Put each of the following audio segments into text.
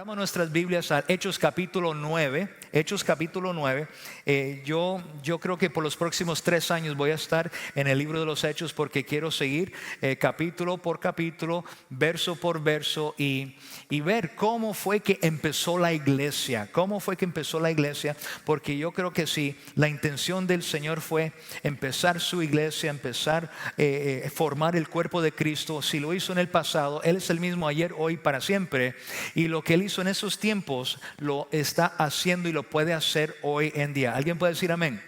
Abramos nuestras Biblias a Hechos capítulo 9. Hechos capítulo 9. Yo creo que por los próximos 3 años voy a estar en el libro de los Hechos porque quiero seguir capítulo por capítulo, verso por verso y ver cómo fue que empezó la iglesia. Cómo fue que empezó la iglesia, porque yo creo que si la intención del Señor fue empezar su iglesia, empezar formar el cuerpo de Cristo, si lo hizo en el pasado, Él es el mismo ayer, hoy, para siempre. Y lo que Él hizo en esos tiempos lo está haciendo y lo puede hacer hoy en día. ¿Alguien puede decir amén?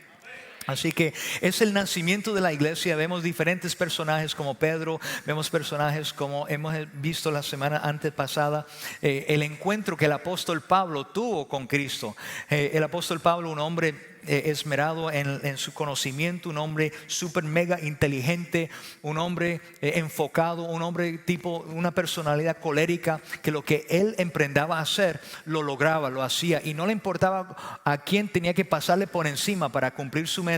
Así que es el nacimiento de la iglesia. Vemos diferentes personajes como Pedro, vemos personajes como hemos visto la semana antepasada, el encuentro que el apóstol Pablo tuvo con Cristo. El apóstol Pablo, un hombre esmerado en su conocimiento, un hombre súper mega inteligente, un hombre enfocado, un hombre tipo, una personalidad colérica, que lo que él emprendaba a hacer lo lograba, lo hacía, y no le importaba a quién tenía que pasarle por encima para cumplir su meta.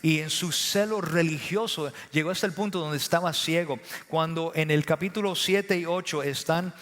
Y en su celo religioso llegó hasta el punto donde estaba ciego. Cuando en el capítulo 7 y 8 están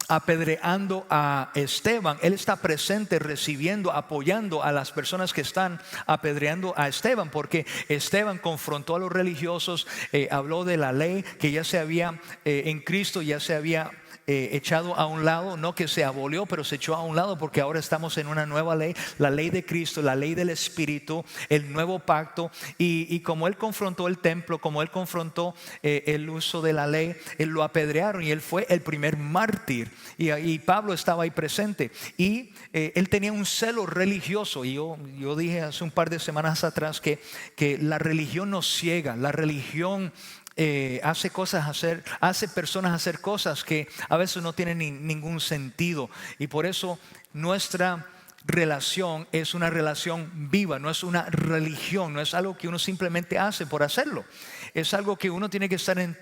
apedreando a Esteban, él está presente, recibiendo, apoyando a las personas que están apedreando a Esteban, porque Esteban confrontó a los religiosos, habló de la ley que ya se había en Cristo, ya se había echado a un lado, no que se abolió, pero se echó a un lado, porque ahora estamos en una nueva ley, la ley de Cristo, la ley del Espíritu, el nuevo pacto. Y como él confrontó el templo, como él confrontó el uso de la ley, él lo apedrearon y él fue el primer mártir. Y Pablo estaba ahí presente, y él tenía un celo religioso. Y yo dije hace un par de semanas atrás que la religión nos ciega, la religión hace personas hacer cosas que a veces no tienen ningún sentido. Y por eso nuestra relación es una relación viva, no es una religión, no es algo que uno simplemente hace por hacerlo. Es algo que uno tiene que estar en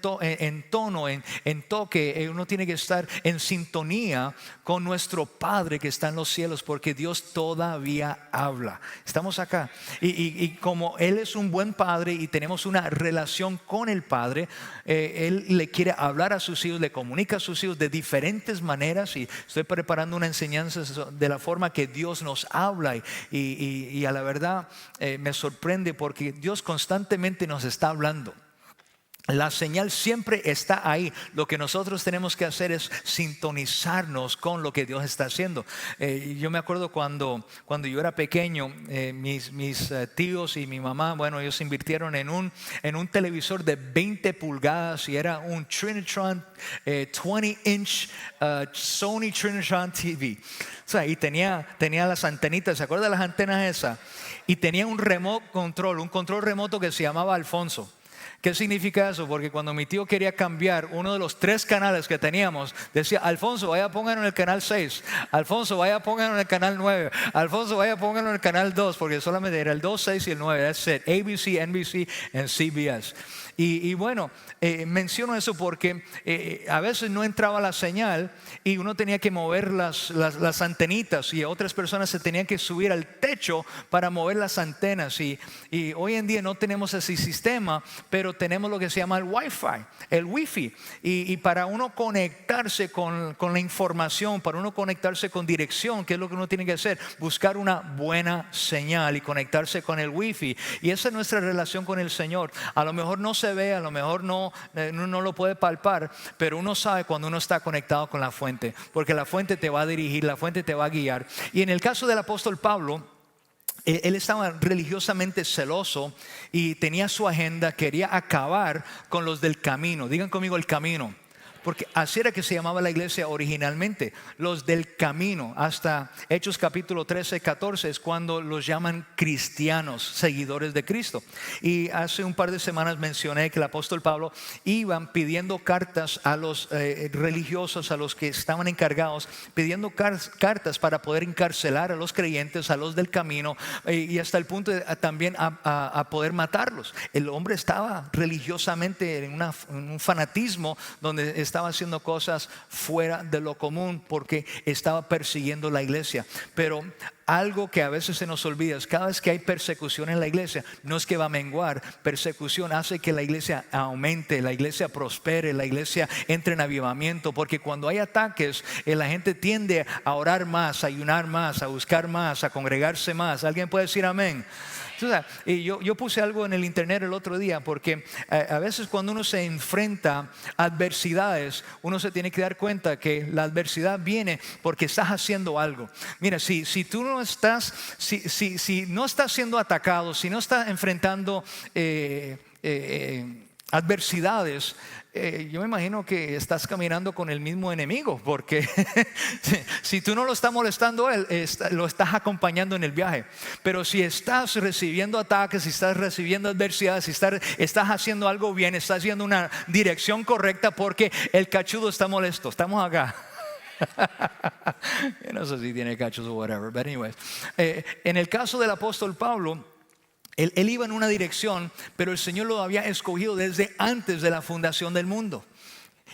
tono, en toque, uno tiene que estar en sintonía con nuestro Padre que está en los cielos, porque Dios todavía habla. Estamos acá y como Él es un buen Padre y tenemos una relación con el Padre, Él le quiere hablar a sus hijos, le comunica a sus hijos de diferentes maneras. Y estoy preparando una enseñanza de la forma que Dios nos habla, y a la verdad me sorprende, porque Dios constantemente nos está hablando. La señal siempre está ahí. Lo que nosotros tenemos que hacer es sintonizarnos con lo que Dios está haciendo. Yo me acuerdo cuando yo era pequeño, mis tíos y mi mamá, bueno, ellos invirtieron en un televisor de 20 pulgadas, y era un Trinitron 20-inch Sony Trinitron TV. O sea, y tenía las antenitas, ¿se acuerdan de las antenas esas? Y tenía un remote control, un control remoto que se llamaba Alfonso. ¿Qué significa eso? Porque cuando mi tío quería cambiar uno de los 3 canales que teníamos, decía: Alfonso, vaya, pónganlo en el canal 6. Alfonso, vaya, pónganlo en el canal 9. Alfonso, vaya, pónganlo en el canal 2, porque solamente era el 2, 6 y el 9. That's it. ABC, NBC and CBS. Y bueno, menciono eso porque a veces no entraba la señal y uno tenía que mover las antenitas, y otras personas se tenían que subir al techo para mover las antenas. Y hoy en día no tenemos ese sistema, pero tenemos lo que se llama el Wi-Fi. Y para uno conectarse con la información, para uno conectarse con dirección, ¿qué es lo que uno tiene que hacer? Buscar una buena señal y conectarse con el Wi-Fi. Y esa es nuestra relación con el Señor. A lo mejor no se ve, a lo mejor no lo puede palpar, pero uno sabe cuando uno está conectado con la fuente, porque la fuente te va a dirigir, la fuente te va a guiar. Y en el caso del apóstol Pablo, él estaba religiosamente celoso y tenía su agenda, quería acabar con los del camino. Digan conmigo: el camino. Porque así era que se llamaba la iglesia originalmente, los del camino. Hasta Hechos capítulo 13, 14 es cuando los llaman cristianos, seguidores de Cristo. Y hace un par de semanas mencioné que el apóstol Pablo iban pidiendo cartas a los religiosos, a los que estaban encargados, pidiendo cartas para poder encarcelar a los creyentes, a los del camino, y hasta el punto de también a poder matarlos. El hombre estaba religiosamente en un fanatismo donde estaba haciendo cosas fuera de lo común, porque estaba persiguiendo la iglesia. Pero algo que a veces se nos olvida es cada vez que hay persecución en la iglesia, no es que va a menguar. Persecución hace que la iglesia aumente, la iglesia prospere, la iglesia entre en avivamiento, porque cuando hay ataques, la gente tiende a orar más, a ayunar más, a buscar más, a congregarse más. ¿Alguien puede decir amén? Y yo puse algo en el internet el otro día, porque a veces cuando uno se enfrenta a adversidades, uno se tiene que dar cuenta que la adversidad viene porque estás haciendo algo. Mira, si tú no estás, si no estás siendo atacado, si no estás enfrentando adversidades, yo me imagino que estás caminando con el mismo enemigo, porque si tú no lo estás molestando a él, lo estás acompañando en el viaje. Pero si estás recibiendo ataques, si estás recibiendo adversidades, si estás haciendo algo bien, estás haciendo una dirección correcta, porque el cachudo está molesto. Estamos acá. Yo no sé si tiene cachos o whatever, but anyways, en el caso del apóstol Pablo, él iba en una dirección, pero el Señor lo había escogido desde antes de la fundación del mundo.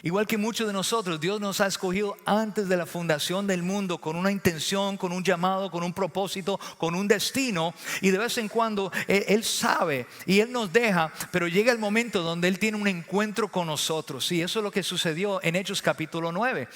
Igual que muchos de nosotros, Dios nos ha escogido antes de la fundación del mundo, con una intención, con un llamado, con un propósito, con un destino. Y de vez en cuando Él sabe y Él nos deja, pero llega el momento donde Él tiene un encuentro con nosotros. Y eso es lo que sucedió en Hechos capítulo 9.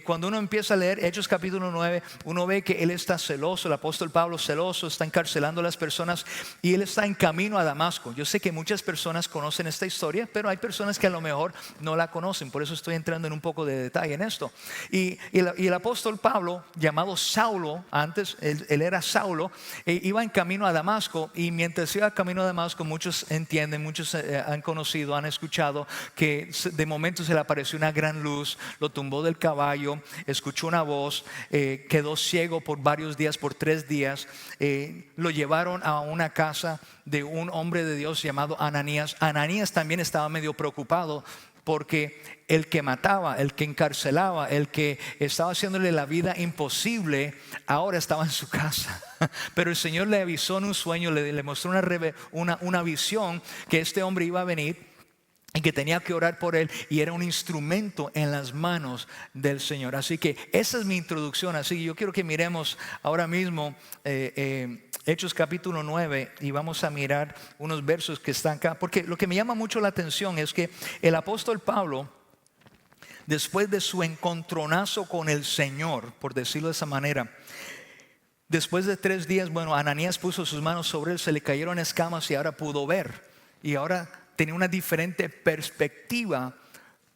Cuando uno empieza a leer Hechos capítulo 9, uno ve que Él está celoso, el apóstol Pablo celoso, está encarcelando a las personas y Él está en camino a Damasco. Yo sé que muchas personas conocen esta historia, pero hay personas que a lo mejor no la conocen. Por eso estoy entrando en un poco de detalle en esto. Y el apóstol Pablo, llamado Saulo, antes él era Saulo, iba en camino a Damasco. Y mientras iba camino a Damasco, muchos entienden, muchos han conocido, han escuchado que de momento se le apareció una gran luz, lo tumbó del caballo, escuchó una voz, quedó ciego por varios días, por 3 días. Lo llevaron a una casa de un hombre de Dios llamado Ananías. Ananías también estaba medio preocupado, porque el que mataba, el que encarcelaba, el que estaba haciéndole la vida imposible, ahora estaba en su casa. Pero el Señor le avisó en un sueño, le mostró una visión, que este hombre iba a venir y que tenía que orar por él, y era un instrumento en las manos del Señor. Así que esa es mi introducción. Así que yo quiero que miremos ahora mismo Hechos capítulo 9, y vamos a mirar unos versos que están acá, porque lo que me llama mucho la atención es que el apóstol Pablo, después de su encontronazo con el Señor, por decirlo de esa manera, después de 3 días, Ananías puso sus manos sobre él, se le cayeron escamas y ahora pudo ver, y ahora tenía una diferente perspectiva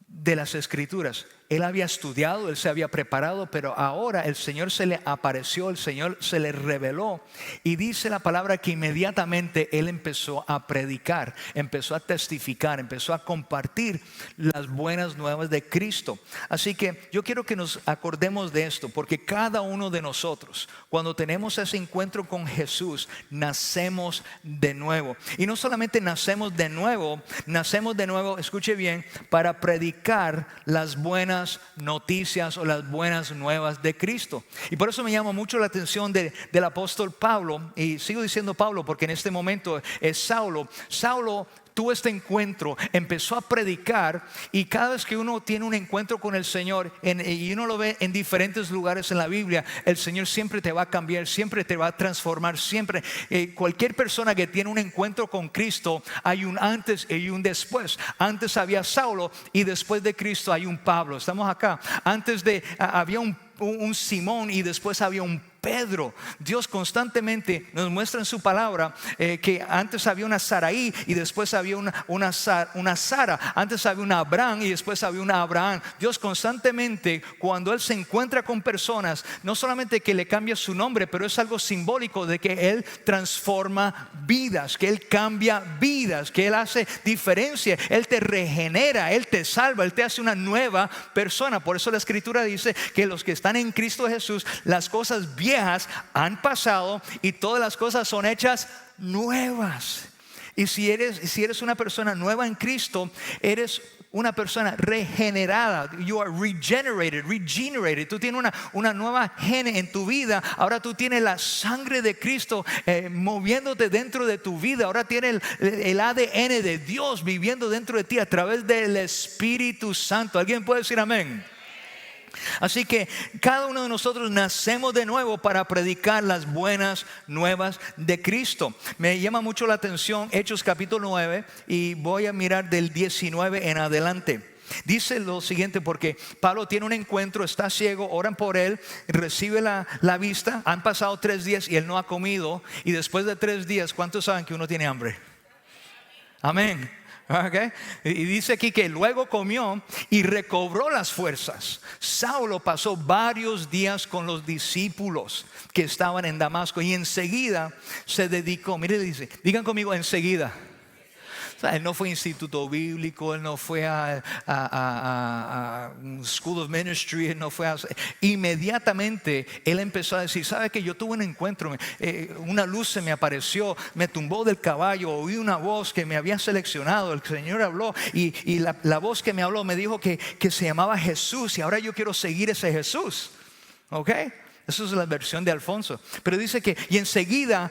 de las Escrituras. Él había estudiado, él se había preparado, pero ahora el Señor se le apareció, el Señor se le reveló, y dice la palabra que inmediatamente él empezó a predicar, empezó a testificar, empezó a compartir las buenas nuevas de Cristo. Así que yo quiero que nos acordemos de esto, porque cada uno de nosotros, cuando tenemos ese encuentro con Jesús, nacemos de nuevo. Y no solamente nacemos de nuevo, escuche bien, para predicar las buenas noticias o las buenas nuevas de Cristo. Y por eso me llama mucho la atención del apóstol Pablo, y sigo diciendo Pablo porque en este momento es Saulo. Saulo tuvo este encuentro, empezó a predicar, y cada vez que uno tiene un encuentro con el Señor, y uno lo ve en diferentes lugares en la Biblia, el Señor siempre te va a cambiar, siempre te va a transformar, siempre. Cualquier persona que tiene un encuentro con Cristo, hay un antes y un después. Antes había Saulo y después de Cristo hay un Pablo. Estamos acá. Antes había un Simón y después había un Pedro. Dios constantemente nos muestra en su palabra que antes había una Saraí y después había una Sara. Antes había una Abraham y después había una Abraham. Dios constantemente, cuando Él se encuentra con personas, no solamente que le cambia su nombre, pero es algo simbólico de que Él transforma vidas, que Él cambia vidas, que Él hace diferencia, Él te regenera, Él te salva, Él te hace una nueva persona. Por eso la Escritura dice que los que están en Cristo Jesús, las cosas viejas han pasado y todas las cosas son hechas nuevas. Y si eres una persona nueva en Cristo, eres una persona regenerada. You are regenerated. Tú tienes una nueva gene en tu vida. Ahora tú tienes la sangre de Cristo moviéndote dentro de tu vida. Ahora tienes el ADN de Dios viviendo dentro de ti a través del Espíritu Santo. ¿Alguien puede decir amén? Así que cada uno de nosotros nacemos de nuevo para predicar las buenas nuevas de Cristo. Me llama mucho la atención Hechos capítulo 9 y voy a mirar del 19 en adelante. Dice lo siguiente, porque Pablo tiene un encuentro, está ciego, oran por él, recibe la vista. Han pasado 3 días y él no ha comido, y después de 3 días, ¿cuántos saben que uno tiene hambre? Amén. Okay. Y dice aquí que luego comió y recobró las fuerzas. Saulo pasó varios días con los discípulos que estaban en Damasco y enseguida se dedicó, mire, dice, digan conmigo, enseguida. O sea, él no fue a instituto bíblico, él no fue a School of Ministry, él no fue inmediatamente él empezó a decir, ¿sabe que yo tuve un encuentro? Una luz se me apareció, me tumbó del caballo, oí una voz que me había seleccionado, el Señor habló y la voz que me habló me dijo que se llamaba Jesús y ahora yo quiero seguir ese Jesús. ¿Ok? Esa es la versión de Alfonso. Pero dice que y enseguida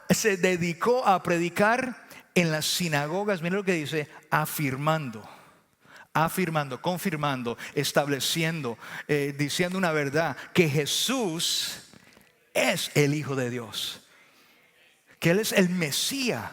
se dedicó a predicar en las sinagogas. Mira lo que dice, afirmando, confirmando, estableciendo, diciendo una verdad, que Jesús es el Hijo de Dios, que Él es el Mesías.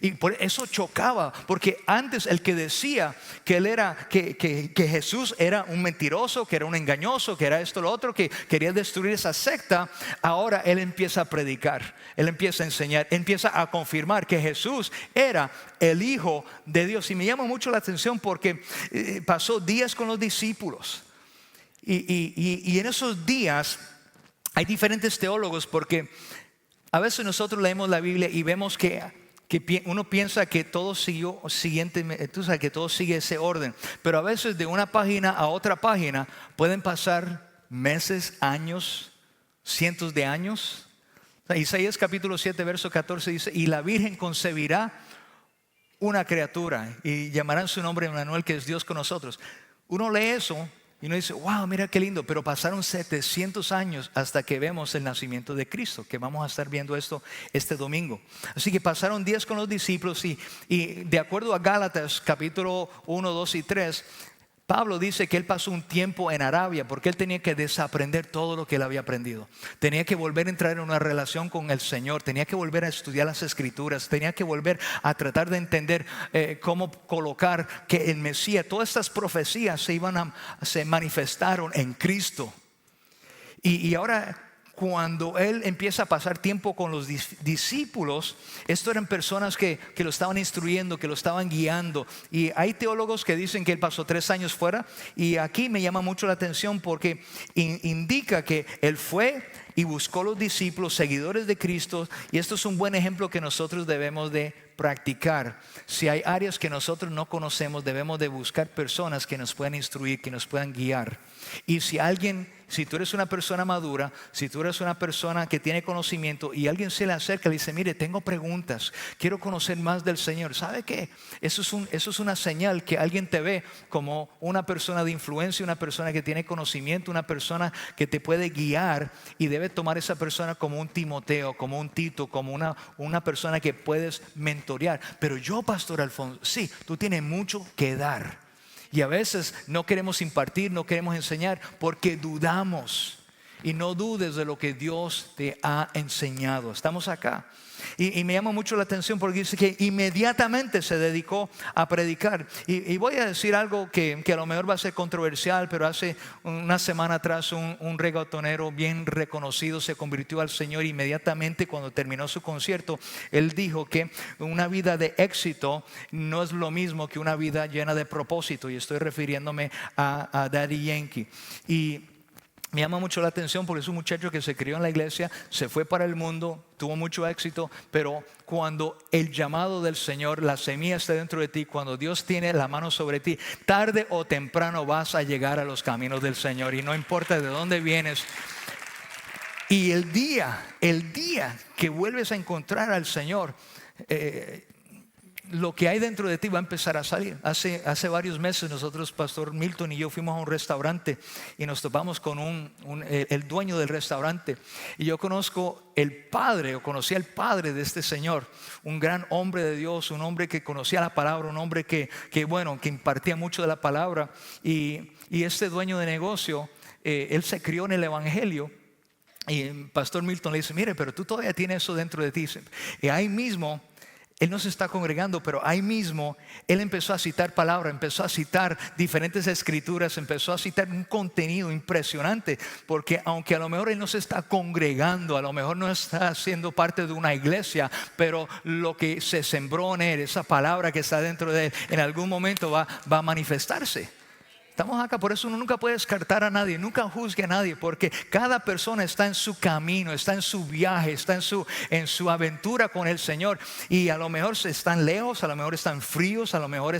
Y por eso chocaba, porque antes el que decía que él era que Jesús era un mentiroso, que era un engañoso, que era esto lo otro, que quería destruir esa secta, ahora él empieza a predicar, él empieza a enseñar, empieza a confirmar que Jesús era el Hijo de Dios. Y me llama mucho la atención porque pasó días con los discípulos y en esos días hay diferentes teólogos, porque a veces nosotros leemos la Biblia y vemos que uno piensa que todo que todo sigue ese orden, pero a veces de una página a otra página pueden pasar meses, años, cientos de años. Isaías capítulo 7 verso 14 dice, y la Virgen concebirá una criatura y llamarán su nombre Emmanuel, que es Dios con nosotros. Uno lee eso y uno dice, wow, mira qué lindo, pero pasaron 700 años hasta que vemos el nacimiento de Cristo, que vamos a estar viendo esto este domingo. Así que pasaron días con los discípulos y de acuerdo a Gálatas capítulo 1, 2 y 3, Pablo dice que él pasó un tiempo en Arabia porque él tenía que desaprender todo lo que él había aprendido. Tenía que volver a entrar en una relación con el Señor, tenía que volver a estudiar las Escrituras, tenía que volver a tratar de entender cómo colocar que el Mesías, todas estas profecías se manifestaron en Cristo. Y ahora, cuando él empieza a pasar tiempo con los discípulos, estos eran personas que lo estaban instruyendo, que lo estaban guiando. Y hay teólogos que dicen que él pasó 3 años fuera. Y aquí me llama mucho la atención porque indica que él fue y buscó los discípulos, seguidores de Cristo. Y esto es un buen ejemplo que nosotros debemos de practicar. Si hay áreas que nosotros no conocemos, debemos de buscar personas que nos puedan instruir, que nos puedan guiar. Y si tú eres una persona madura, si tú eres una persona que tiene conocimiento y alguien se le acerca y le dice, mire, tengo preguntas, quiero conocer más del Señor, ¿sabe qué? Eso es una señal que alguien te ve como una persona de influencia, una persona que tiene conocimiento, una persona que te puede guiar, y debe tomar esa persona como un Timoteo, como un Tito, como una persona que puedes mentorear. Pero yo, Pastor Alfonso, sí, tú tienes mucho que dar. Y a veces no queremos impartir, no queremos enseñar porque dudamos. Y no dudes de lo que Dios te ha enseñado. Estamos acá. Y me llama mucho la atención porque dice que inmediatamente se dedicó a predicar. Y voy a decir algo que a lo mejor va a ser controversial, pero hace una semana atrás un reggaetonero bien reconocido se convirtió al Señor. Inmediatamente cuando terminó su concierto, él dijo que una vida de éxito no es lo mismo que una vida llena de propósito. Y estoy refiriéndome a Daddy Yankee. Y me llama mucho la atención porque es un muchacho que se crió en la iglesia, se fue para el mundo, tuvo mucho éxito, pero cuando el llamado del Señor, la semilla está dentro de ti, cuando Dios tiene la mano sobre ti, tarde o temprano vas a llegar a los caminos del Señor, y no importa de dónde vienes. Y el día que vuelves a encontrar al Señor, lo que hay dentro de ti va a empezar a salir. Hace varios meses nosotros, Pastor Milton y yo, fuimos a un restaurante y nos topamos con el dueño del restaurante. Y yo conocí al padre de este señor, un gran hombre de Dios, un hombre que conocía la palabra, un hombre que impartía mucho de la palabra. Y este dueño de negocio, él se crió en el evangelio. Y el Pastor Milton le dice: mire, pero tú todavía tienes eso dentro de ti. Y ahí mismo, él no se está congregando, pero ahí mismo él empezó a citar palabras, empezó a citar diferentes escrituras, empezó a citar un contenido impresionante. Porque aunque a lo mejor él no se está congregando, a lo mejor no está siendo parte de una iglesia, pero lo que se sembró en él, esa palabra que está dentro de él, en algún momento va a manifestarse. Estamos acá, por eso uno nunca puede descartar a nadie, nunca juzgue a nadie, porque cada persona está en su camino, está en su viaje, está en su aventura con el Señor. Y a lo mejor están lejos, a lo mejor están fríos, a lo mejor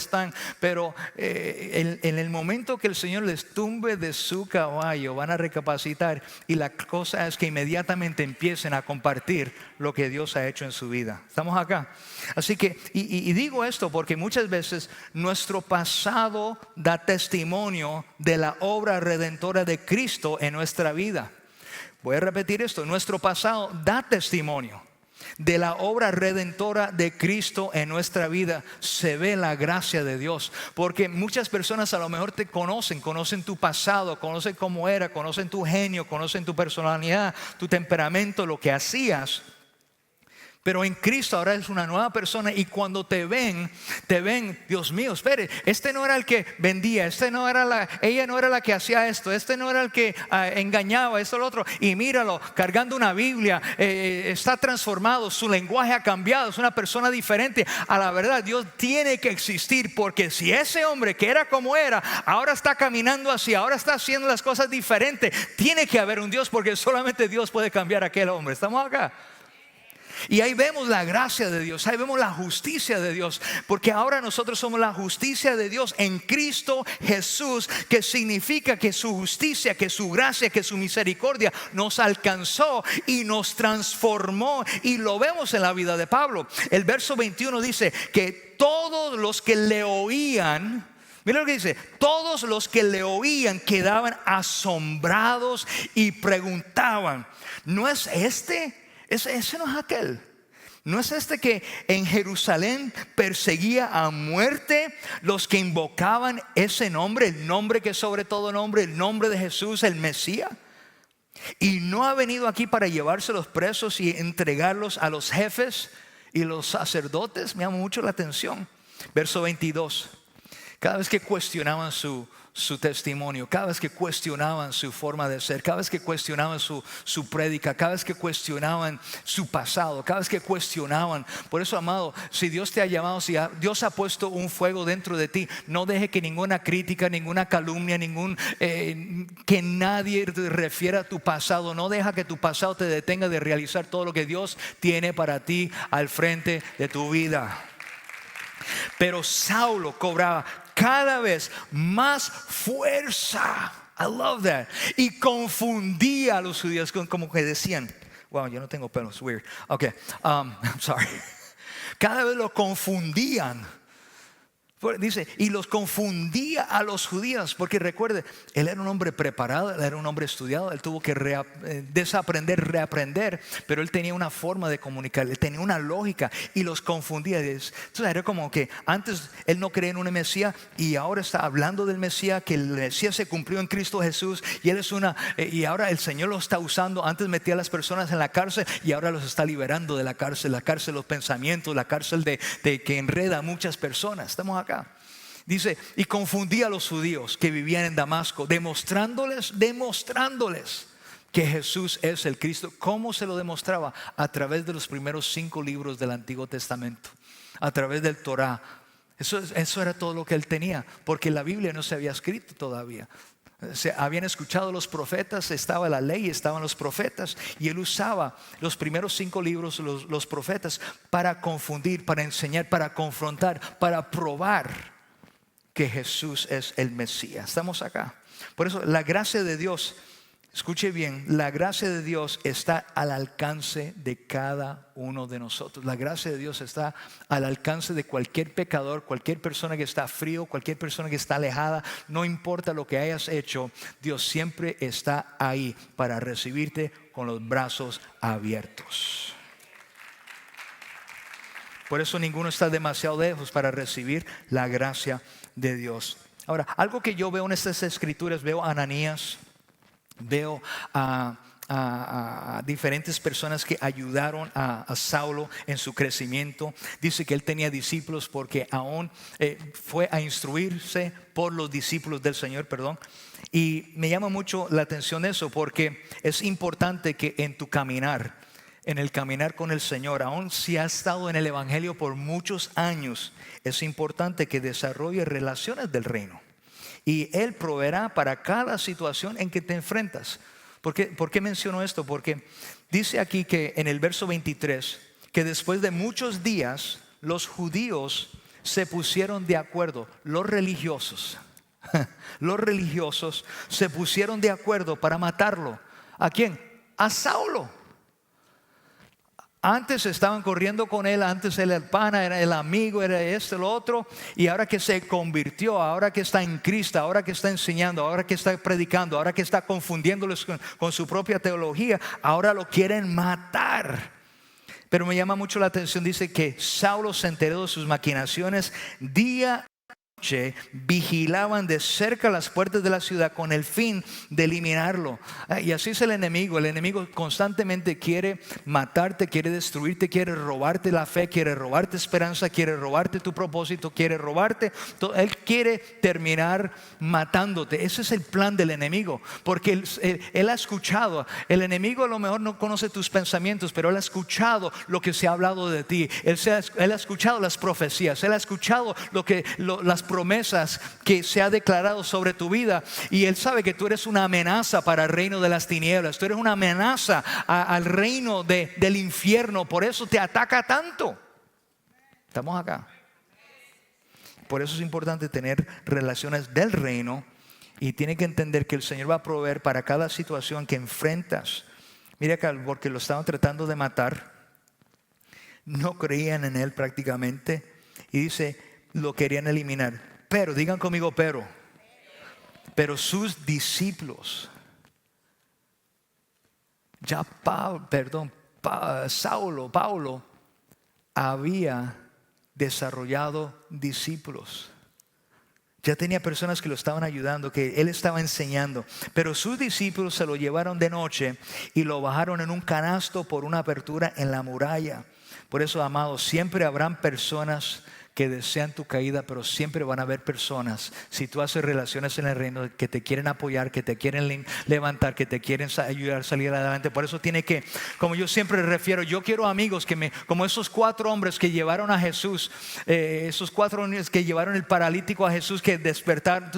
pero en el momento que el Señor les tumbe de su caballo, van a recapacitar. Y la cosa es que inmediatamente empiecen a compartir lo que Dios ha hecho en su vida. Estamos acá. Así que, y digo esto porque muchas veces nuestro pasado da testimonio de la obra redentora de Cristo en nuestra vida. Voy a repetir esto: nuestro pasado da testimonio de la obra redentora de Cristo en nuestra vida. Se ve la gracia de Dios, porque muchas personas a lo mejor te conocen tu pasado, conocen cómo era, conocen tu genio, conocen tu personalidad, tu temperamento, lo que hacías. Pero en Cristo ahora es una nueva persona, y cuando te ven, Dios mío, espere, este no era el que vendía, ella no era la que hacía esto, este no era el que engañaba, esto lo otro, y míralo, cargando una Biblia, está transformado, su lenguaje ha cambiado, es una persona diferente. A la verdad, Dios tiene que existir, porque si ese hombre que era como era, ahora está caminando así, ahora está haciendo las cosas diferentes, tiene que haber un Dios, porque solamente Dios puede cambiar a aquel hombre. ¿Estamos acá? Y ahí vemos la gracia de Dios, ahí vemos la justicia de Dios, porque ahora nosotros somos la justicia de Dios en Cristo Jesús, que significa que su justicia, que su gracia, que su misericordia nos alcanzó y nos transformó. Y lo vemos en la vida de Pablo. El verso 21 dice que todos los que le oían, mira lo que dice: todos los que le oían quedaban asombrados y preguntaban: ¿no es este? Ese no es aquel. ¿No es este que en Jerusalén perseguía a muerte los que invocaban ese nombre, el nombre que es sobre todo nombre, el nombre de Jesús, el Mesías? Y no ha venido aquí para llevarse los presos y entregarlos a los jefes y los sacerdotes. Me llama mucho la atención. Verso 22. Cada vez que cuestionaban su testimonio, cada vez que cuestionaban su forma de ser, cada vez que cuestionaban su prédica, cada vez que cuestionaban su pasado, cada vez que cuestionaban. Por eso, amado, si Dios te ha llamado, si Dios ha puesto un fuego dentro de ti, no deje que ninguna crítica, ninguna calumnia, que nadie te refiera a tu pasado. No deja que tu pasado te detenga de realizar todo lo que Dios tiene para ti al frente de tu vida. Pero Saulo cobraba cada vez más fuerza. I love that. Y confundía a los judíos, como que decían: wow, yo no tengo pelos, weird. Okay, I'm sorry. Cada vez lo confundían. Dice, y los confundía a los judíos, porque recuerde, él era un hombre preparado, él era un hombre estudiado, él tuvo que desaprender, reaprender, pero él tenía una forma de comunicar, él tenía una lógica, y los confundía. Entonces era como que antes él no creía en un Mesías, y ahora está hablando del Mesías, que el Mesías se cumplió en Cristo Jesús, y él es y ahora el Señor lo está usando. Antes metía a las personas en la cárcel, y ahora los está liberando de la cárcel los pensamientos, la cárcel de que enreda a muchas personas. Estamos acá. Dice, y confundía a los judíos que vivían en Damasco, demostrándoles que Jesús es el Cristo. ¿Cómo se lo demostraba? A través de los primeros 5 libros del Antiguo Testamento, a través del Torá. Eso era todo lo que él tenía, porque la Biblia no se había escrito todavía. Se habían escuchado los profetas, estaba la ley, estaban los profetas, y él usaba los primeros 5 libros, los profetas, para confundir, para enseñar, para confrontar, para probar que Jesús es el Mesías. Estamos acá. Por eso la gracia de Dios Escuche bien, la gracia de Dios está al alcance de cada uno de nosotros. La gracia de Dios está al alcance de cualquier pecador, cualquier persona que está frío, cualquier persona que está alejada. No importa lo que hayas hecho, Dios siempre está ahí para recibirte con los brazos abiertos. Por eso ninguno está demasiado lejos para recibir la gracia de Dios. Ahora, algo que yo veo en estas escrituras, veo a Ananías, veo a diferentes personas que ayudaron a Saulo en su crecimiento. Dice que él tenía discípulos porque aún fue a instruirse por los discípulos del Señor, Y me llama mucho la atención eso, porque es importante que en tu caminar, en el caminar con el Señor, aun si has estado en el Evangelio por muchos años, es importante que desarrolles relaciones del reino. Y Él proveerá para cada situación en que te enfrentas. ¿Por qué menciono esto? Porque dice aquí que en el verso 23, que después de muchos días los judíos se pusieron de acuerdo, los religiosos se pusieron de acuerdo para matarlo. ¿A quién? A Saulo. Antes estaban corriendo con él, antes él era el pana, era el amigo, era lo otro. Y ahora que se convirtió, ahora que está en Cristo, ahora que está enseñando, ahora que está predicando, ahora que está confundiéndolos con su propia teología, ahora lo quieren matar. Pero me llama mucho la atención, dice que Saulo se enteró de sus maquinaciones día vigilaban de cerca las puertas de la ciudad con el fin de eliminarlo. Y así es el enemigo. El enemigo constantemente quiere matarte, quiere destruirte, quiere robarte la fe, quiere robarte esperanza, quiere robarte tu propósito, quiere robarte todo. Él quiere terminar matándote. Ese es el plan del enemigo, porque él ha escuchado. El enemigo a lo mejor no conoce tus pensamientos, pero él ha escuchado lo que se ha hablado de ti. Él ha escuchado las profecías, él ha escuchado las promesas que se ha declarado sobre tu vida, y él sabe que tú eres una amenaza para el reino de las tinieblas, tú eres una amenaza al reino del infierno. Por eso te ataca tanto. Estamos acá. Por eso es importante tener relaciones del reino, y tiene que entender que el Señor va a proveer para cada situación que enfrentas. Mira acá, porque lo estaban tratando de matar, no creían en él prácticamente, y dice, lo querían eliminar. Pero, digan conmigo, pero sus discípulos, ya Paulo había desarrollado discípulos. Ya tenía personas que lo estaban ayudando, que él estaba enseñando. Pero sus discípulos se lo llevaron de noche y lo bajaron en un canasto por una abertura en la muralla. Por eso, amados, siempre habrán personas que desean tu caída, pero siempre van a haber personas, si tú haces relaciones en el reino, que te quieren apoyar, que te quieren levantar, que te quieren ayudar a salir adelante. Por eso tiene que, como yo siempre refiero, yo quiero amigos como esos 4 hombres que llevaron a Jesús, esos 4 hombres que llevaron el paralítico a Jesús, que despertaron,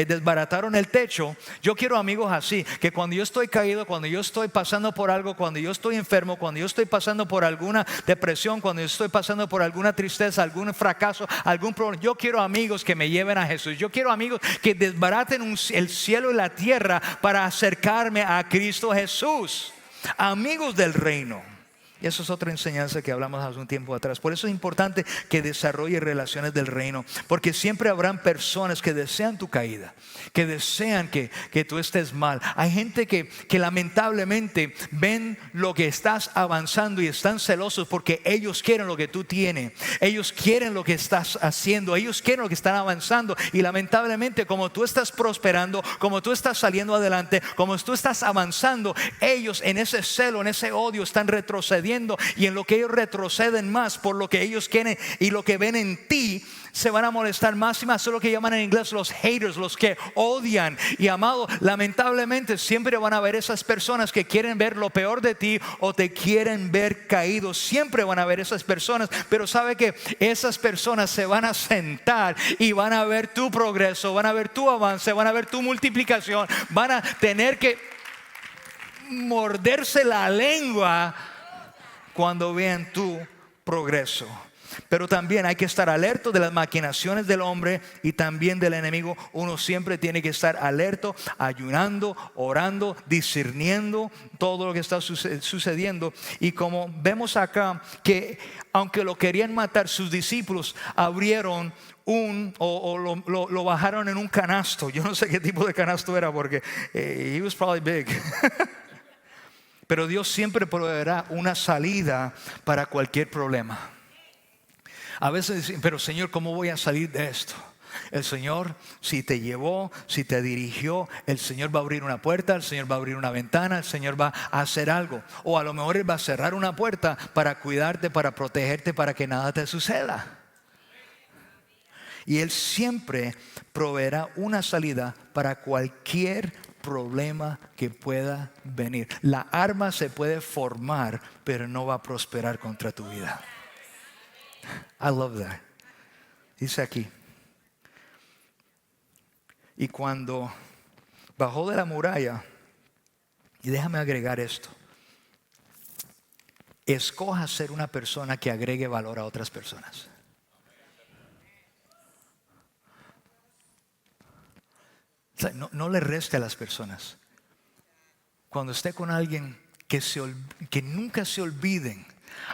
desbarataron el techo. Yo quiero amigos así, que cuando yo estoy caído, cuando yo estoy pasando por algo, cuando yo estoy enfermo, cuando yo estoy pasando por alguna depresión, cuando yo estoy pasando por alguna tristeza, algún fracaso, algún problema, yo quiero amigos que me lleven a Jesús. Yo quiero amigos que desbaraten el cielo y la tierra para acercarme a Cristo Jesús. Amigos del reino. Y eso es otra enseñanza que hablamos hace un tiempo atrás. Por eso es importante que desarrolle relaciones del reino, porque siempre habrán personas que desean tu caída, que desean que tú estés mal. Hay gente que lamentablemente ven lo que estás avanzando y están celosos porque ellos quieren lo que tú tienes. Ellos quieren lo que estás haciendo, ellos quieren lo que están avanzando, y lamentablemente, como tú estás prosperando, como tú estás saliendo adelante, como tú estás avanzando, ellos en ese celo, en ese odio están retrocediendo. Y en lo que ellos retroceden más por lo que ellos quieren y lo que ven en ti, se van a molestar más y más. Eso es lo que llaman en inglés los haters, los que odian. Y amado, lamentablemente siempre van a haber esas personas que quieren ver lo peor de ti o te quieren ver caído. Siempre van a haber esas personas, pero sabe que esas personas se van a sentar y van a ver tu progreso, van a ver tu avance, van a ver tu multiplicación, van a tener que morderse la lengua cuando vean tu progreso. pero también hay que estar alerta de las maquinaciones del hombre y también del enemigo. Uno siempre tiene que estar alerta, ayunando, orando, discerniendo todo lo que está sucediendo. Y como vemos acá, que aunque lo querían matar, sus discípulos abrieron lo bajaron en un canasto. Yo no sé qué tipo de canasto era, porque he was probably big. Pero Dios siempre proveerá una salida para cualquier problema. A veces dicen, pero Señor, ¿cómo voy a salir de esto? El Señor, si te llevó, si te dirigió, el Señor va a abrir una puerta, el Señor va a abrir una ventana, el Señor va a hacer algo. O a lo mejor Él va a cerrar una puerta para cuidarte, para protegerte, para que nada te suceda. Y Él siempre proveerá una salida para cualquier problema que pueda venir. La arma se puede formar, pero no va a prosperar contra tu vida. I love that. Dice aquí. Y cuando bajó de la muralla, y déjame agregar esto, escoja ser una persona que agregue valor a otras personas. O sea, no le reste a las personas. Cuando esté con alguien que nunca se olviden.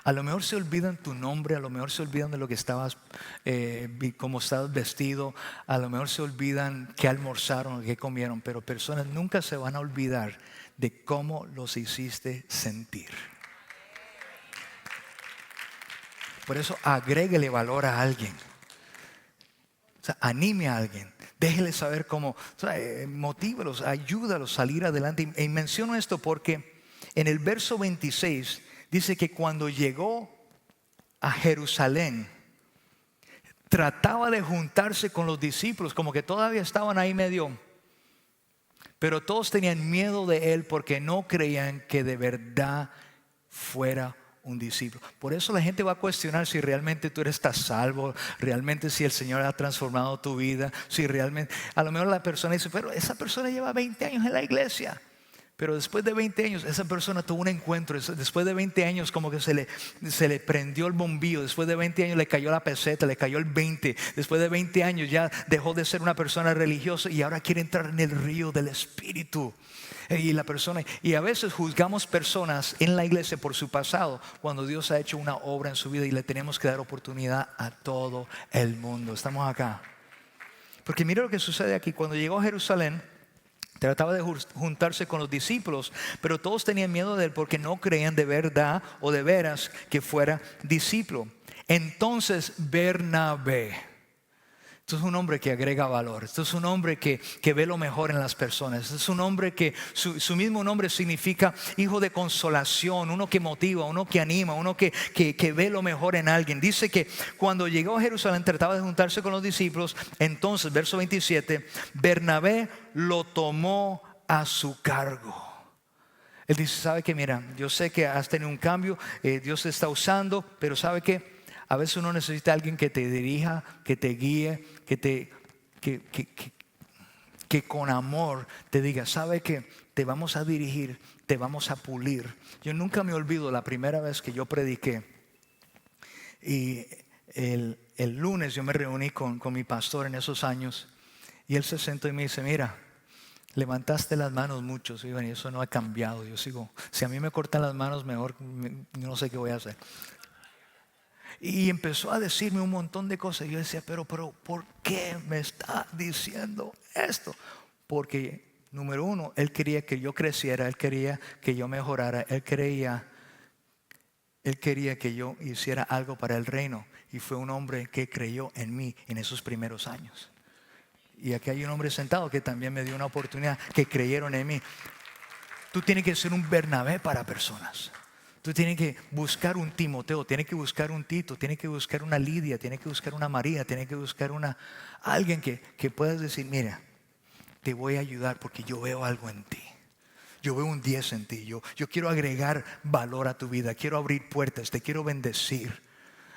A lo mejor se olvidan tu nombre, a lo mejor se olvidan de lo que estabas, cómo estabas vestido, a lo mejor se olvidan qué almorzaron o qué comieron, pero personas nunca se van a olvidar de cómo los hiciste sentir. Por eso agréguele valor a alguien. O sea, anime a alguien. Déjele saber cómo, o sea, motívalos, ayúdalos a salir adelante. Y menciono esto porque en el verso 26 dice que cuando llegó a Jerusalén, trataba de juntarse con los discípulos, como que todavía estaban ahí medio, pero todos tenían miedo de él porque no creían que de verdad fuera un discípulo. Por eso la gente va a cuestionar si realmente tú estás salvo, realmente si el Señor ha transformado tu vida, si realmente, a lo mejor la persona dice, pero esa persona lleva 20 años en la iglesia. Pero después de 20 años esa persona tuvo un encuentro. Después de 20 años como que se le prendió el bombillo. Después de 20 años le cayó la peseta, le cayó el 20. Después de 20 años ya dejó de ser una persona religiosa y ahora quiere entrar en el río del Espíritu. Y a veces juzgamos personas en la iglesia por su pasado, cuando Dios ha hecho una obra en su vida, y le tenemos que dar oportunidad a todo el mundo. Estamos acá. Porque mira lo que sucede aquí. Cuando llegó a Jerusalén, trataba de juntarse con los discípulos, pero todos tenían miedo de él porque no creían de verdad o de veras que fuera discípulo. Entonces Bernabé, esto es un hombre que agrega valor, esto es un hombre que ve lo mejor en las personas, esto es un hombre que su mismo nombre significa hijo de consolación, uno que motiva, uno que anima, uno que ve lo mejor en alguien. Dice que cuando llegó a Jerusalén trataba de juntarse con los discípulos. Entonces, verso 27, Bernabé lo tomó a su cargo. Él dice, ¿sabe qué? Mira, yo sé que has tenido un cambio, Dios te está usando, pero ¿sabe qué? A veces uno necesita a alguien que te dirija, que te guíe, que con amor te diga, ¿sabe qué? Te vamos a dirigir, te vamos a pulir. Yo nunca me olvido la primera vez que yo prediqué. Y el lunes yo me reuní con mi pastor en esos años. Y él se sentó y me dice, mira, levantaste las manos mucho, ¿sí? Y eso no ha cambiado. Yo sigo, si a mí me cortan las manos, mejor no sé qué voy a hacer. Y empezó a decirme un montón de cosas. Yo decía, pero ¿por qué me está diciendo esto? Porque, número uno, él quería que yo creciera, él quería que yo mejorara, él quería que yo hiciera algo para el reino. Y fue un hombre que creyó en mí en esos primeros años. Y aquí hay un hombre sentado que también me dio una oportunidad, que creyeron en mí. Tú tienes que ser un Bernabé para personas. Tú tienes que buscar un Timoteo, tienes que buscar un Tito, tienes que buscar una Lidia, tienes que buscar una María, tienes que buscar alguien que puedas decir, mira, te voy a ayudar porque yo veo algo en ti. Yo veo un 10 en ti. Yo quiero agregar valor a tu vida, quiero abrir puertas, te quiero bendecir.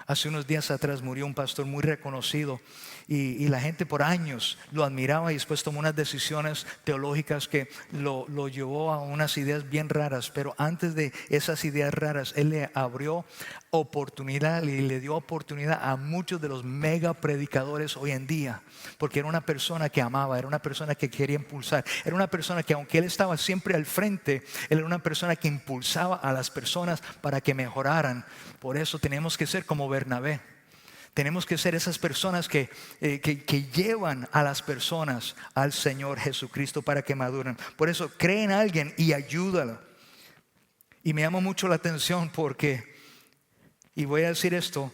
Hace unos días atrás murió un pastor muy reconocido y la gente por años lo admiraba y después tomó unas decisiones teológicas que lo llevó a unas ideas bien raras. Pero antes de esas ideas raras, él le abrió oportunidad y le dio oportunidad a muchos de los mega predicadores hoy en día, porque era una persona que amaba, era una persona que quería impulsar, era una persona que aunque él estaba siempre al frente, él era una persona que impulsaba a las personas para que mejoraran. Por eso tenemos que ser como Bernabé. Tenemos que ser esas personas que llevan a las personas al Señor Jesucristo para que maduren. Por eso cree en alguien y ayúdalo. Y me llama mucho la atención porque, y voy a decir esto,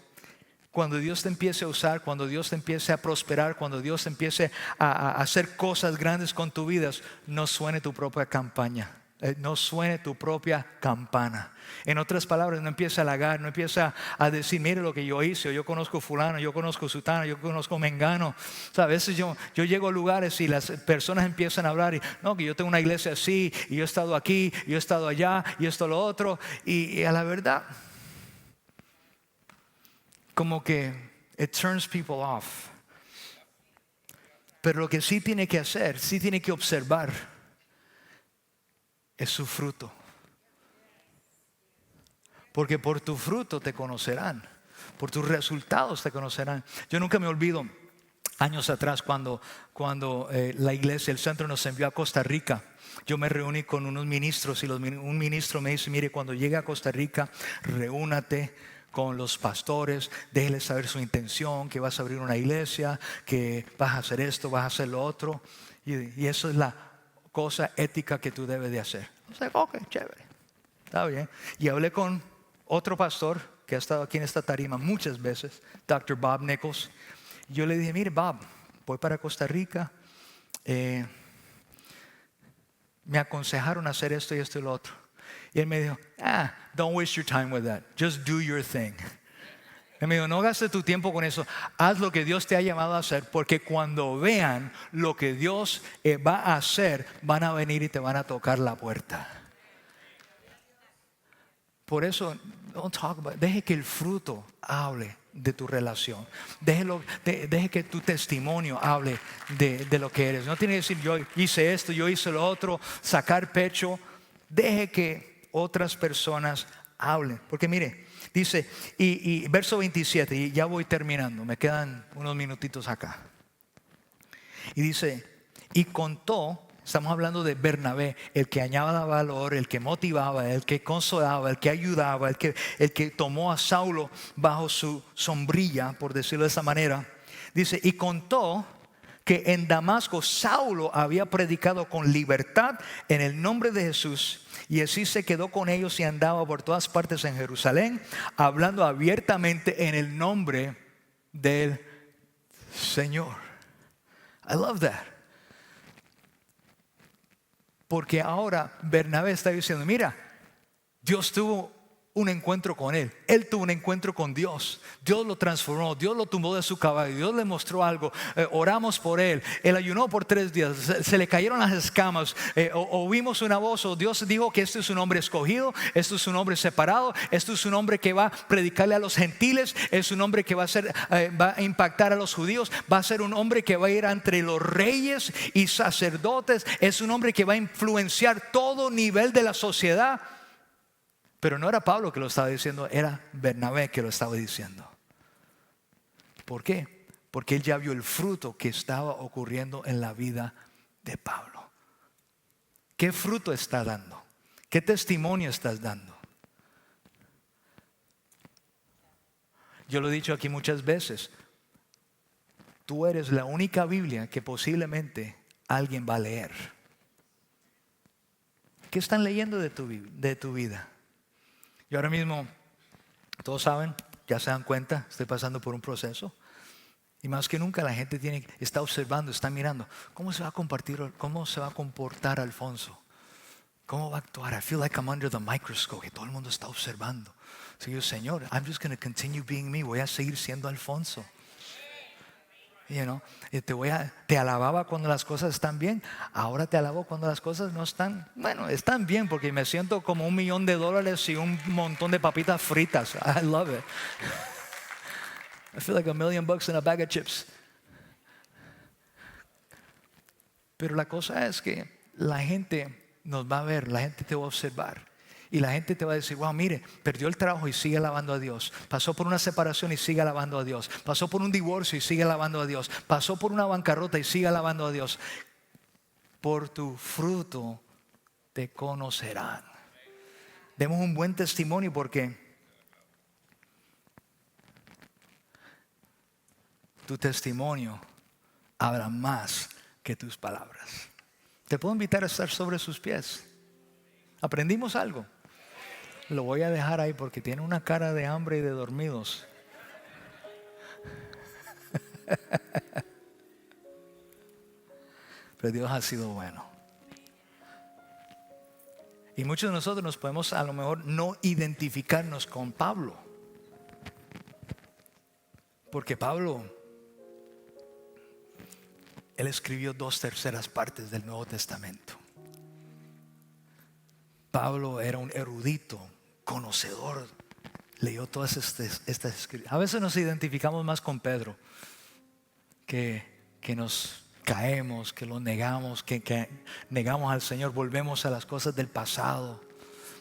cuando Dios te empiece a usar, cuando Dios te empiece a prosperar, cuando Dios te empiece a hacer cosas grandes con tu vida, no suene tu propia campaña. No suene tu propia campana. En otras palabras, no empieza a halagar, no empieza a decir, mire lo que yo hice, o yo conozco fulano, yo conozco sutano, yo conozco mengano. O sea, a veces yo llego a lugares y las personas empiezan a hablar y no, que yo tengo una iglesia así, y yo he estado aquí, y yo he estado allá, y esto lo otro, y a la verdad, como que it turns people off. Pero lo que sí tiene que hacer, sí tiene que observar, es su fruto. Porque por tu fruto te conocerán, por tus resultados te conocerán. Yo nunca me olvido años atrás cuando la iglesia, el centro nos envió a Costa Rica. Yo me reuní con unos ministros y un ministro me dice, mire, cuando llegue a Costa Rica, reúnate con los pastores, déjeles saber su intención, que vas a abrir una iglesia, que vas a hacer esto, vas a hacer lo otro. Y eso es la cosa ética que tú debes de hacer. O sea, ok, chévere, está bien. Y hablé con otro pastor que ha estado aquí en esta tarima muchas veces, Dr. Bob Nichols. Yo le dije, mire Bob, voy para Costa Rica, me aconsejaron hacer esto y esto y lo otro. Y él me dijo, don't waste your time with that, just do your thing. Él me dijo, no gastes tu tiempo con eso, haz lo que Dios te ha llamado a hacer, porque cuando vean lo que Dios va a hacer, van a venir y te van a tocar la puerta. Por eso, deje que el fruto hable de tu relación. Deje que tu testimonio hable de lo que eres. No tiene que decir yo hice esto, yo hice lo otro, sacar pecho. Deje que otras personas hablen. Porque mire, dice, y verso 27, y ya voy terminando, me quedan unos minutitos acá. Y dice, y contó, estamos hablando de Bernabé, el que añadía valor, el que motivaba, el que consolaba, el que ayudaba, el que tomó a Saulo bajo su sombrilla, por decirlo de esa manera. Dice, y contó que en Damasco Saulo había predicado con libertad en el nombre de Jesús, y así se quedó con ellos y andaba por todas partes en Jerusalén, hablando abiertamente en el nombre del Señor. I love that. Porque ahora Bernabé está diciendo, mira, Dios tuvo un encuentro con él. Él tuvo un encuentro con Dios. Dios lo transformó, Dios lo tumbó de su caballo, Dios le mostró algo. Oramos por él, él ayunó por 3 días, se le cayeron las escamas, oímos una voz, o Dios dijo que este es un hombre escogido, esto es un hombre separado, esto es un hombre que va a predicarle a los gentiles, es un hombre que va a impactar a los judíos, va a ser un hombre que va a ir entre los reyes y sacerdotes, es un hombre que va a influenciar todo nivel de la sociedad. Pero no era Pablo que lo estaba diciendo, era Bernabé que lo estaba diciendo. ¿Por qué? Porque él ya vio el fruto que estaba ocurriendo en la vida de Pablo. ¿Qué fruto está dando? ¿Qué testimonio estás dando? Yo lo he dicho aquí muchas veces. Tú eres la única Biblia que posiblemente alguien va a leer. ¿Qué están leyendo de tu vida? Y ahora mismo, todos saben, ya se dan cuenta, estoy pasando por un proceso. Y más que nunca la gente está observando, está mirando. ¿Cómo se va a comportar Alfonso? ¿Cómo va a actuar? I feel like I'm under the microscope. Y todo el mundo está observando. So yo, Señor, I'm just going to continue being me. Voy a seguir siendo Alfonso. Te alababa cuando las cosas están bien. Ahora te alabo cuando las cosas no están. Bueno, están bien porque me siento como $1,000,000 y un montón de papitas fritas. I love it. I feel like $1,000,000 in a bag of chips. Pero la cosa es que la gente nos va a ver, la gente te va a observar. Y la gente te va a decir, wow, mire, perdió el trabajo y sigue alabando a Dios. Pasó por una separación y sigue alabando a Dios. Pasó por un divorcio y sigue alabando a Dios. Pasó por una bancarrota y sigue alabando a Dios. Por tu fruto te conocerán. Demos un buen testimonio porque tu testimonio habla más que tus palabras. Te puedo invitar a estar sobre sus pies. ¿Aprendimos algo? Lo voy a dejar ahí porque tiene una cara de hambre y de dormidos. Pero Dios ha sido bueno. Y muchos de nosotros nos podemos a lo mejor no identificarnos con Pablo. Porque Pablo, él escribió 2/3 partes del Nuevo Testamento. Pablo era un erudito, conocedor, leyó todas estas escrituras. A veces nos identificamos más con Pedro, que nos caemos, que lo negamos, que negamos al Señor, volvemos a las cosas del pasado.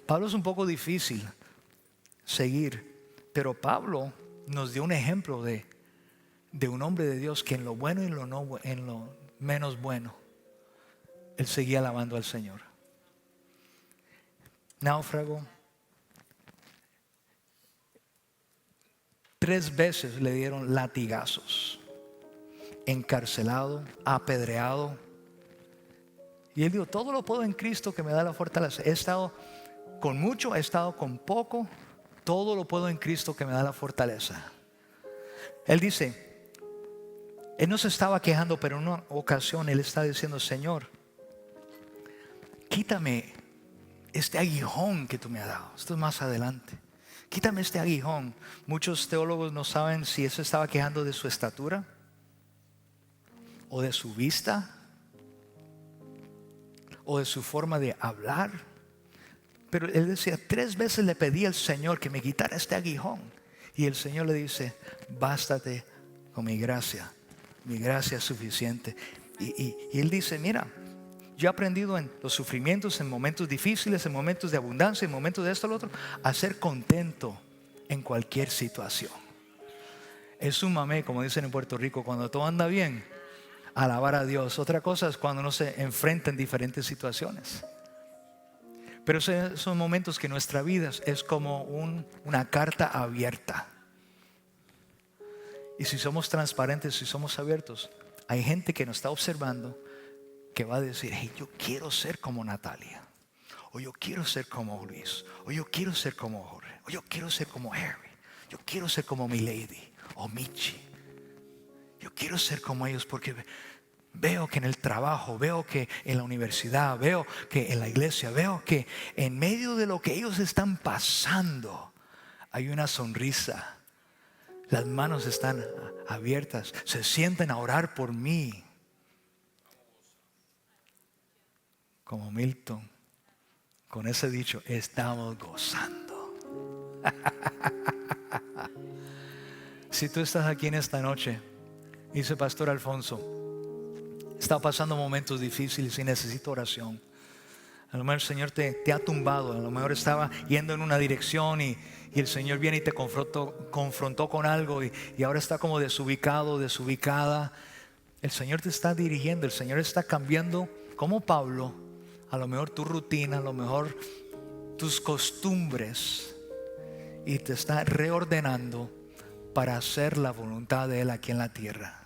Pablo es un poco difícil seguir, pero Pablo nos dio un ejemplo de un hombre de Dios que en lo bueno y en lo menos bueno, él seguía alabando al Señor. Náufrago. 3 veces le dieron latigazos. Encarcelado, apedreado. Y él dijo, todo lo puedo en Cristo que me da la fortaleza. He estado con mucho, he estado con poco. Todo lo puedo en Cristo que me da la fortaleza. Él dice, él no se estaba quejando, pero en una ocasión él está diciendo, Señor, quítame este aguijón que tú me has dado. Esto es más adelante. Quítame este aguijón. Muchos teólogos no saben si eso estaba quejando de su estatura o de su vista o de su forma de hablar. Pero él decía, 3 veces le pedí al Señor que me quitara este aguijón. Y el Señor le dice, bástate con mi gracia. Mi gracia es suficiente. Y él dice, mira, yo he aprendido en los sufrimientos, en momentos difíciles, en momentos de abundancia, en momentos de esto, lo otro, a ser contento en cualquier situación. Es un mamé, como dicen en Puerto Rico, cuando todo anda bien, alabar a Dios. Otra cosa es cuando uno se enfrenta en diferentes situaciones. Pero son momentos que nuestra vida es como una carta abierta. Y si somos transparentes, si somos abiertos, hay gente que nos está observando que va a decir, hey, yo quiero ser como Natalia, o yo quiero ser como Luis, o yo quiero ser como Jorge, o yo quiero ser como Harry, yo quiero ser como Milady o Michi. Yo quiero ser como ellos porque veo que en el trabajo, veo que en la universidad, veo que en la iglesia, veo que en medio de lo que ellos están pasando hay una sonrisa. Las manos están abiertas, se sienten a orar por mí. Como Milton, con ese dicho, estamos gozando. Si tú estás aquí en esta noche, dice Pastor Alfonso, está pasando momentos difíciles y necesito oración. A lo mejor el Señor te ha tumbado, a lo mejor estaba yendo en una dirección y el Señor viene y te confrontó con algo y ahora está como desubicado, desubicada. El Señor te está dirigiendo, el Señor está cambiando, como Pablo, a lo mejor tu rutina, a lo mejor tus costumbres, y te está reordenando para hacer la voluntad de Él aquí en la tierra.